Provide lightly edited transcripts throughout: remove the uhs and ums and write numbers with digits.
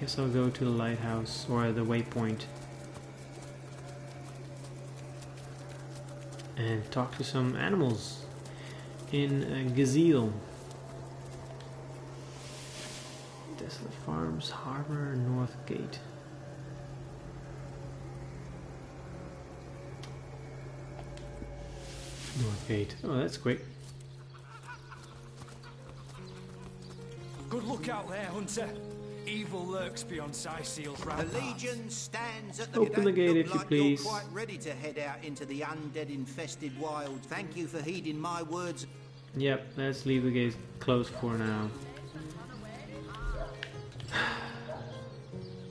Guess I'll go to the lighthouse or the waypoint and talk to some animals in Gazelle. Desolate Farms, Harbor, North Gate. North Gate. Oh, that's quick. Good luck out there, Hunter. Evil lurks beyond Seal's ramparts. The Legion stands at the Open the gate if you like please. You're quite ready to head out into the undead-infested wild. Thank you for heeding my words. Yep, let's leave the gate closed for now.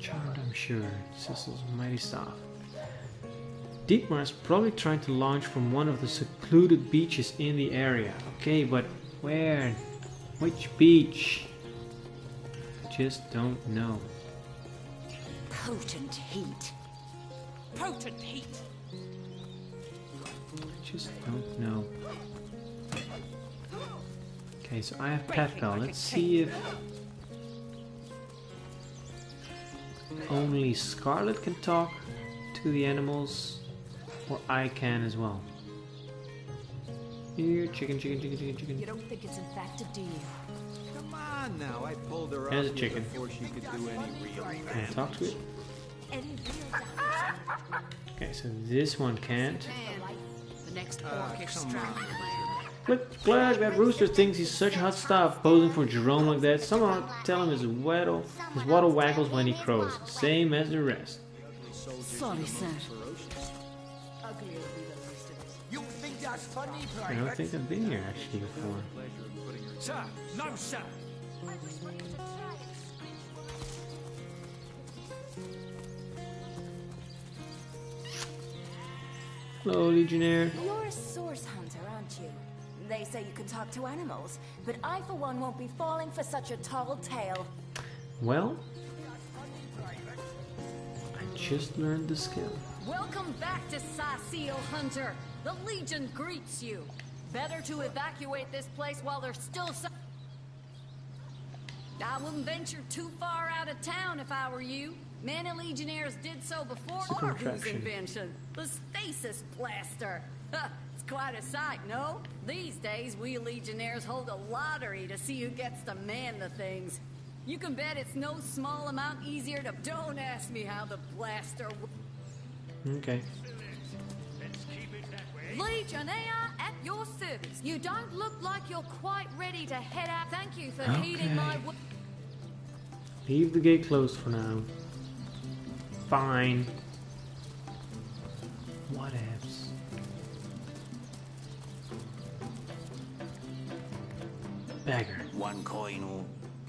Charmed, I'm sure. Cecil's mighty staff. Dietmar is probably trying to launch from one of the secluded beaches in the area. Okay, but where? Which beach? Just don't know. Potent heat. Potent heat. Just don't know. Okay, so I have Pet Pal. Let's see if only Scarlet can talk to the animals, or I can as well. Here, chicken, chicken, chicken, chicken, chicken. You don't think it's infected, do you? Come on now, I pulled her There's up a chicken. before she could do any real Can I talk to it? Any real damage? Okay, so this one can't. The next orcish strike. Click, clack, that rooster thinks he's such hot stuff, posing for Jerome like that. Someone tell him his waddle waggles when he crows, same as the rest. Sorry, sir. You think that's funny, I don't Private? think I've been here actually before. Sir, no, sir. Hello, Legionnaire. You're a source hunter, aren't you? They say you can talk to animals, but I for one won't be falling for such a tall tale. Well, I just learned the skill. Welcome back to Seal Hunter. The Legion greets you. Better to evacuate this place while there's still some... I wouldn't venture too far out of town if I were you. Many Legionnaires did so before It's a or whose contraption. invention? The stasis blaster. It's quite a sight, no? These days, we Legionnaires hold a lottery to see who gets to man the things. You can bet it's no small amount easier to... Don't ask me how the blaster... Okay. Legionnaire at your service. You don't look like you're quite ready to head out. Thank you for heeding my... Leave the gate closed for now. Fine. Whatevs. Beggar. 1 coin or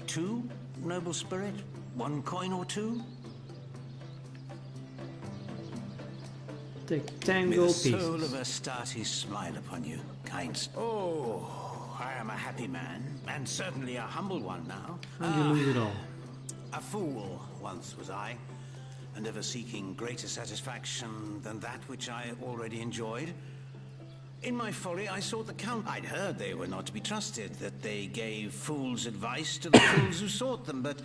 2, noble spirit? 1 coin or 2? Take 10 May the gold soul of pieces. Astarte smile upon you, kind. Oh, I am a happy man, and certainly a humble one now. How'd you lose it all? A fool once was I, and ever seeking greater satisfaction than that which I already enjoyed. In my folly, I sought the count. I'd heard they were not to be trusted, that they gave fools advice to the fools who sought them, but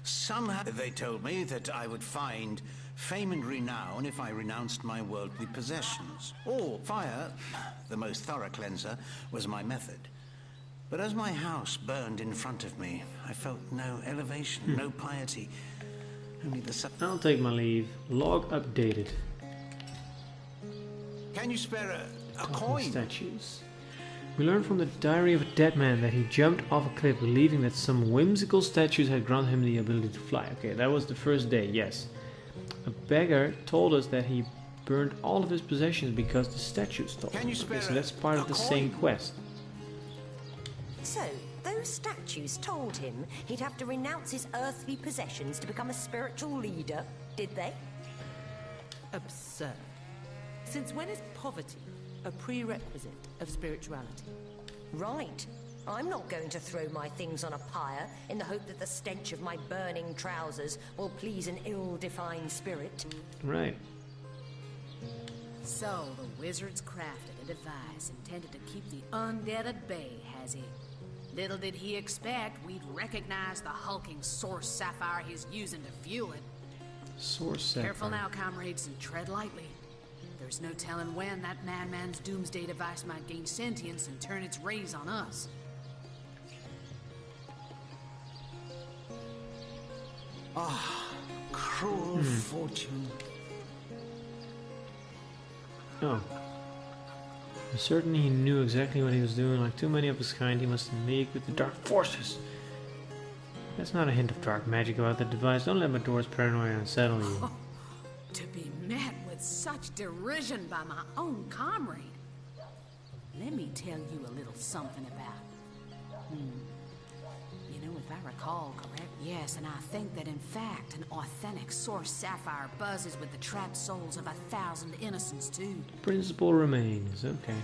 somehow they told me that I would find fame and renown if I renounced my worldly possessions. Or fire, the most thorough cleanser, was my method. But as my house burned in front of me, I felt no elevation, no piety, only the... I'll take my leave. Log updated. Can you spare a Talking coin? statues. We learned from the diary of a dead man that he jumped off a cliff believing that some whimsical statues had granted him the ability to fly. Okay, that was the first day, yes. A beggar told us that he burned all of his possessions because the statues told Can him. you Okay, spare so that's part of a the same coin? quest. So, those statues told him he'd have to renounce his earthly possessions to become a spiritual leader, did they? Absurd. Since when is poverty a prerequisite of spirituality? Right. I'm not going to throw my things on a pyre in the hope that the stench of my burning trousers will please an ill-defined spirit. Right. So, the wizard's crafted a device intended to keep the undead at bay, has he? Little did he expect we'd recognize the hulking source sapphire he's using to fuel it. Source sapphire. Careful now, comrades, and tread lightly. There's no telling when that madman's doomsday device might gain sentience and turn its rays on us. Cruel fortune. Oh. Certainly he knew exactly what he was doing. Like too many of his kind, he must league with the dark forces. That's not a hint of dark magic about the device. Don't let my door's paranoia unsettle you. To be met with such derision by my own comrade. Let me tell you a little something about. You know, if I recall correct, yes, and I think that in fact an authentic source sapphire buzzes with the trapped souls of 1,000 innocents too. Principle remains. Okay.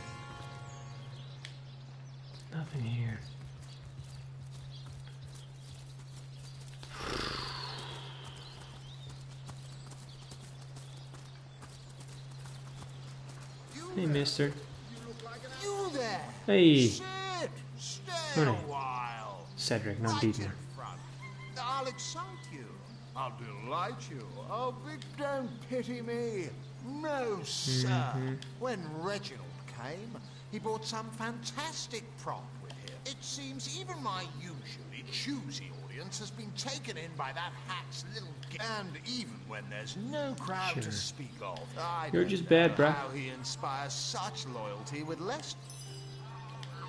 Nothing here. Hey, mister. You there! Hey. Sid! Stay Oh, a no. while. Cedric, not Right in Dietmar. front. I'll excite you. I'll delight you. Oh, Vic, don't pity me. No, sir. When Reginald came, he brought some fantastic prop with him. It seems even my usually choosy audience has been taken in by that hack's little and even when there's no crowd Sure. to speak of, I You're don't just know bad, bruh. how he inspires such loyalty with less...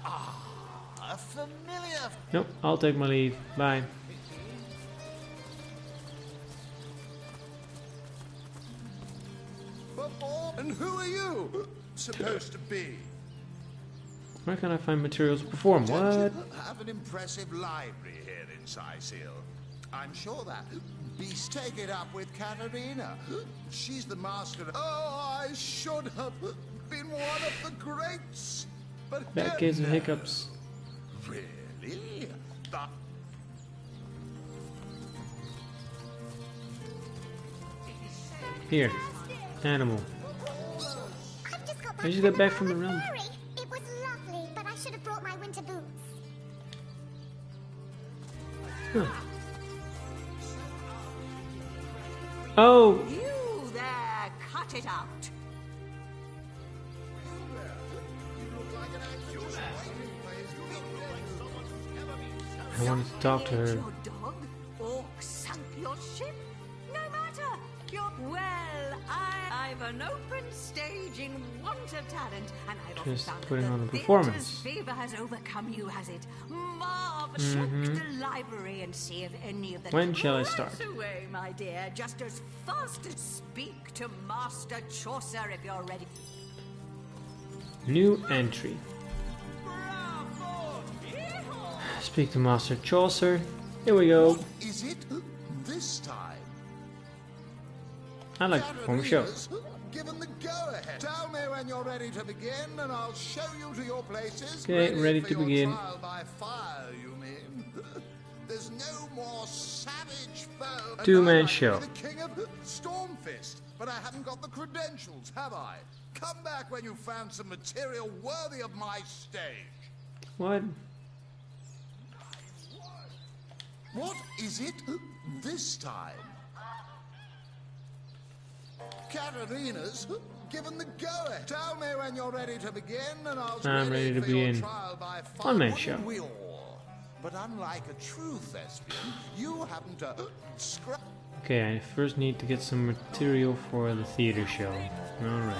a familiar... Nope, I'll take my leave. Bye. And who are you supposed to be? Where can I find materials to perform? Don't What? you have an impressive library here in Sicil? I'm sure that beast take it up with Katerina. She's the master. Oh, I should have been one of the greats. But Bad case of hiccups. Really? Here. Animal. I just got back from the realm. It was lovely, but I should have brought my winter boots. Huh. Oh! You there, cut it out. I wanted to talk to her. Your dog? Orc sunk your ship? No matter. You're well. I've an open stage in want of talent, and I've often Just found putting that on the a performance. theatre's favor has overcome you, has it? Marvelous. Check the library and see if any of the. When shall I start? Right away, my dear. Just as fast as speak to Master Chaucer if you're ready. New entry. Speak to Master Chaucer. Here we go. Is it this time? I'd like to perform a show. Katerina's given the go-ahead. Tell me when you're ready to begin, and I'll show you to your places. Okay, ready for to your begin. Trial by fire, you mean? There's no more savage foe. And Two-man I might be show. The king of Stormfist, but I haven't got the credentials, have I? Come back when you found some material worthy of my stage. What? What is it this time? Katerina's given the go-ahead. Tell me when you're ready to begin, and I'm ready to for your begin. trial by fire. One-man Wouldn't show. we all? But unlike a true thespian, you happen to scrap. Okay, I first need to get some material for the theater show. Alright.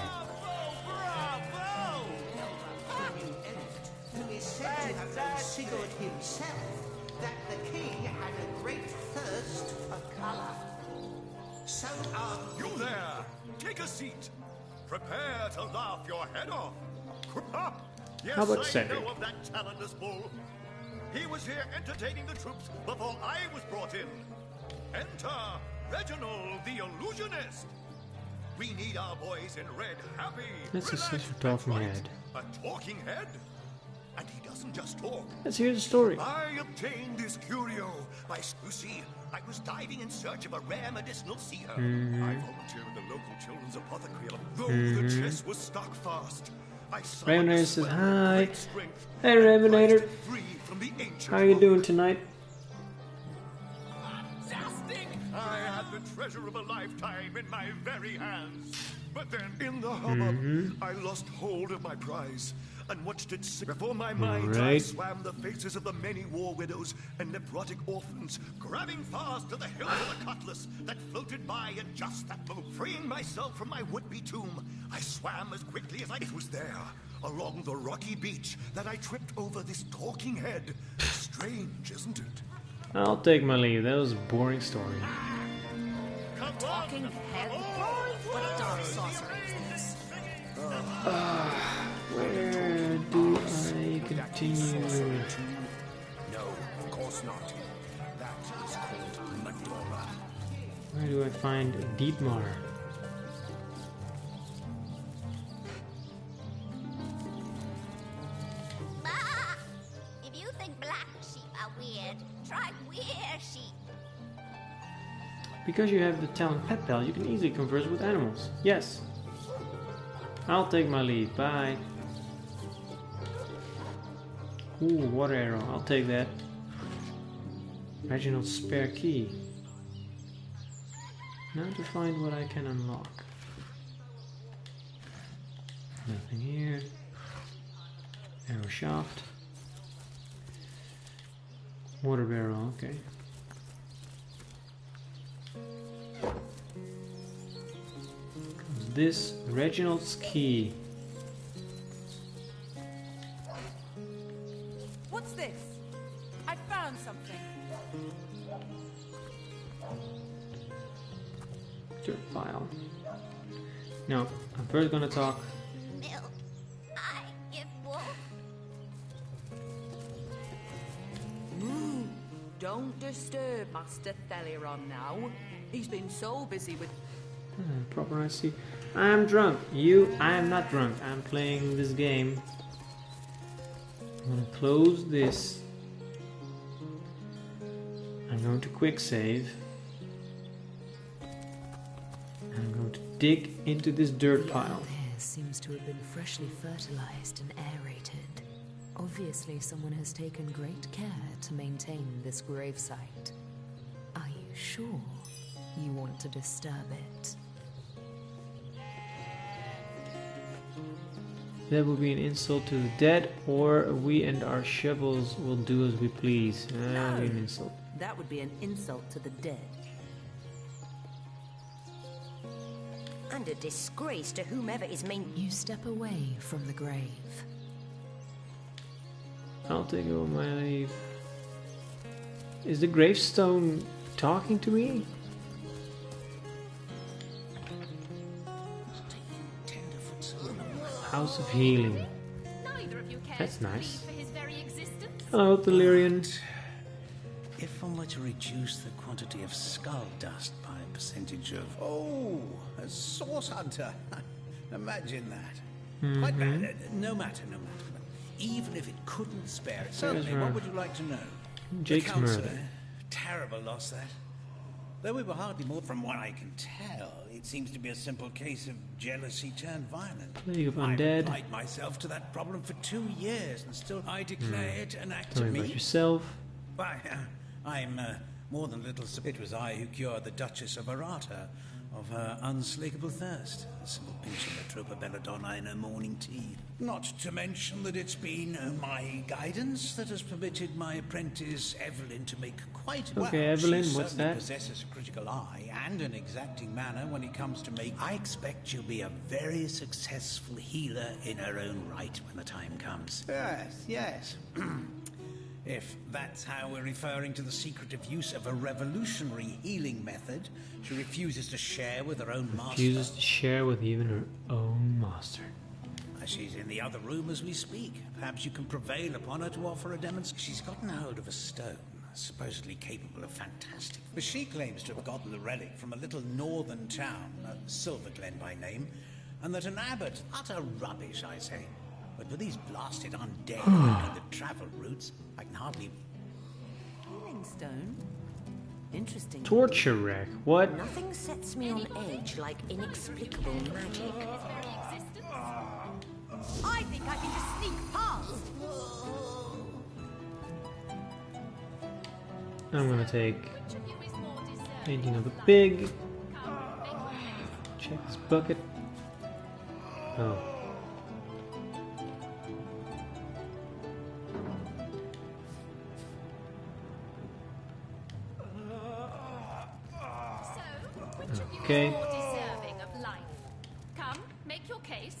Who is said to have known Sigurd himself that the king had a great thirst for colour. So You there! Take a seat. Prepare to laugh your head off. Yes, How about I Cedric? know of that talentless bull. He was here entertaining the troops before I was brought in. Enter Reginald the Illusionist. We need our boys in red happy. This is relaxed, such a talking that's head. right. A talking head? And he doesn't just talk. Let's hear the story. I obtained this curio by... You see, I was diving in search of a rare medicinal sea herb. I volunteered in the local children's apothecary, though the chest was stuck fast. Ravenator says hi. Hey Ravenator, how are you doing tonight? I had the treasure of a lifetime in my very hands. But then, in the hubbub, I lost hold of my prize and watched it sink. Before my mind's eye swam the faces of the many war widows and necrotic orphans, grabbing fast to the hilt of the cutlass that floated by at just that moment. Freeing myself from my would-be tomb, I swam as quickly as I... It was there, along the rocky beach, that I tripped over this talking head. Strange, isn't it? I'll take my leave. That was a boring story. Talking head? What dark sorcery is this? Where do I continue? No, of course not. That is called Medora. Where do I find Dietmar? If you think black sheep are weird, try weird sheep. Because you have the talent Pet Pal, you can easily converse with animals. Yes. I'll take my leave. Bye. Ooh, water arrow. I'll take that. Reginald's spare key. Now to find what I can unlock. Nothing here. Arrow shaft. Water barrel, okay. This Reginald's key. What's this? I found something. Dirt file. No, I'm first gonna talk. Milk. I give wolf. Don't disturb Master Theliron now. He's been so busy with... Proper I see. I'm drunk. I am not drunk. I'm playing this game. I'm gonna close this. I'm going to quick save. I'm going to dig into this dirt pile. The air seems to have been freshly fertilized and aerated. Obviously, someone has taken great care to maintain this gravesite. Are you sure you want to disturb it? That would be an insult to the dead, or we and our shovels will do as we please. That would be an insult. That would be an insult to the dead. And a disgrace to whomever is main... You step away from the grave. I'll take over my leave. Is the gravestone talking to me? House of Healing. That's nice. Hello, Delirian. If one were to reduce the quantity of skull dust by a percentage of... Oh, a source hunter. Imagine that. Quite bad. No matter. Even if it couldn't spare it. Certainly, what would you like to know? Jake's murder. Terrible loss, that. Though we were hardly more, from what I can tell, it seems to be a simple case of jealousy turned violent. League of Undead. I've applied myself to that problem for 2 years, and still I declare it an act Tell of me me. about yourself. Why, I'm more than little. It was I who cured the Duchess of Arata of her unslakable thirst. A simple pinch of the Tropa Belladonna in her morning tea. Not to mention that it's been my guidance that has permitted my apprentice Evelyn to make quite well. Okay, Evelyn, she what's certainly that? Possesses a critical eye and an exacting manner when it comes to make. I expect she'll be a very successful healer in her own right when the time comes. Yes. If that's how we're referring to the secretive use of a revolutionary healing method, she refuses to share with her own master. Refuses to share with even her own master. She's in the other room as we speak. Perhaps you can prevail upon her to offer a demonstration. She's gotten hold of a stone, supposedly capable of fantastic... But she claims to have gotten the relic from a little northern town, Silverglen by name, and that an abbot... Utter rubbish, I say. But with these blasted undead and the travel routes, I can hardly... Healing stone? Interesting. Torture rack. What? Nothing sets me on edge like inexplicable magic. I think I can just sneak past. I'm gonna take Which of you is more deserving painting of a life? pig. Come, make your case. Check this bucket. Oh. So, which of you Okay. is more deserving of life? Come, make your case.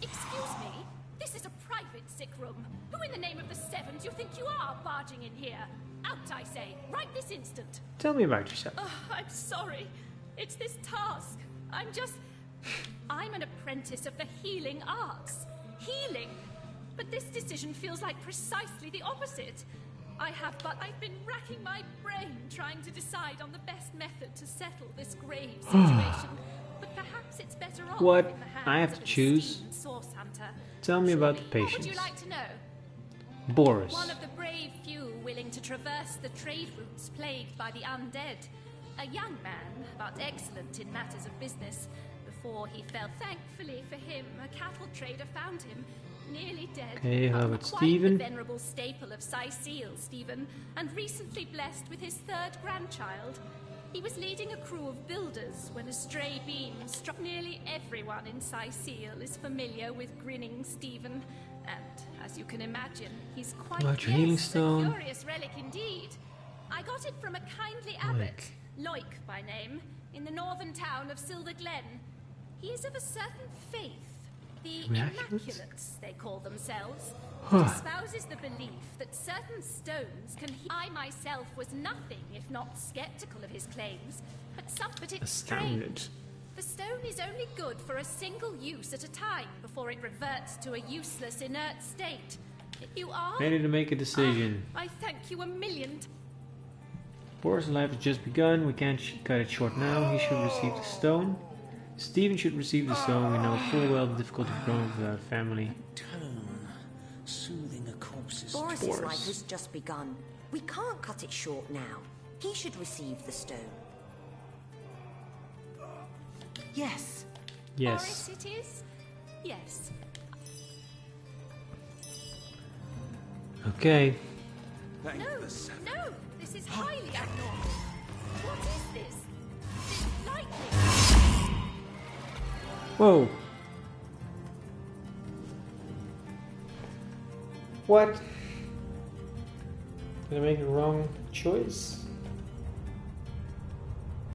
Excuse me, this is a private sick room. Who in the name of the Seven do you think you are barging in here? Out, I say, right this instant. Tell me about yourself. Oh, I'm sorry. It's this task. I'm an apprentice of the healing arts. Healing. But this decision feels like precisely the opposite. I've been racking my brain trying to decide on the best method to settle this grave situation. But perhaps it's better off What? in the hands I have of to an choose? esteemed source hunter. Tell me about the Surely, what would patients. you like to know? Boris. One of the brave few willing to traverse the trade routes plagued by the undead. A young man, but excellent in matters of business. Before he fell, thankfully for him, a cattle trader found him, nearly dead. Okay, how about Quite Stephen? the venerable staple of Sicile, Stephen, and recently blessed with his third grandchild. He was leading a crew of builders when a stray beam struck. Nearly everyone in Sicile is familiar with grinning Stephen. And, as you can imagine, he's quite About your healing a stone. curious relic indeed. I got it from a kindly abbot, Loic by name, in the northern town of Silver Glen. He is of a certain faith, the Immaculates? Immaculates, they call themselves. Huh. It espouses the belief that certain stones can heal. I myself was nothing if not skeptical of his claims, but it's Astounded. strange. The stone is only good for a single use at a time before it reverts to a useless, inert state. You are? Ready to make a decision. I thank you a million. Boris' life has just begun. We can't cut it short now. He should receive the stone. Stephen should receive the stone. We know full well the difficulty of growing up without a family. Tone, soothing a corpse's Boris's Boris. life has just begun. We can't cut it short now. He should receive the stone. Yes. Yes. Boris it is? Yes. Okay. No, no, this is highly abnormal. What is this? This lightning. Whoa. What? Did I make a wrong choice?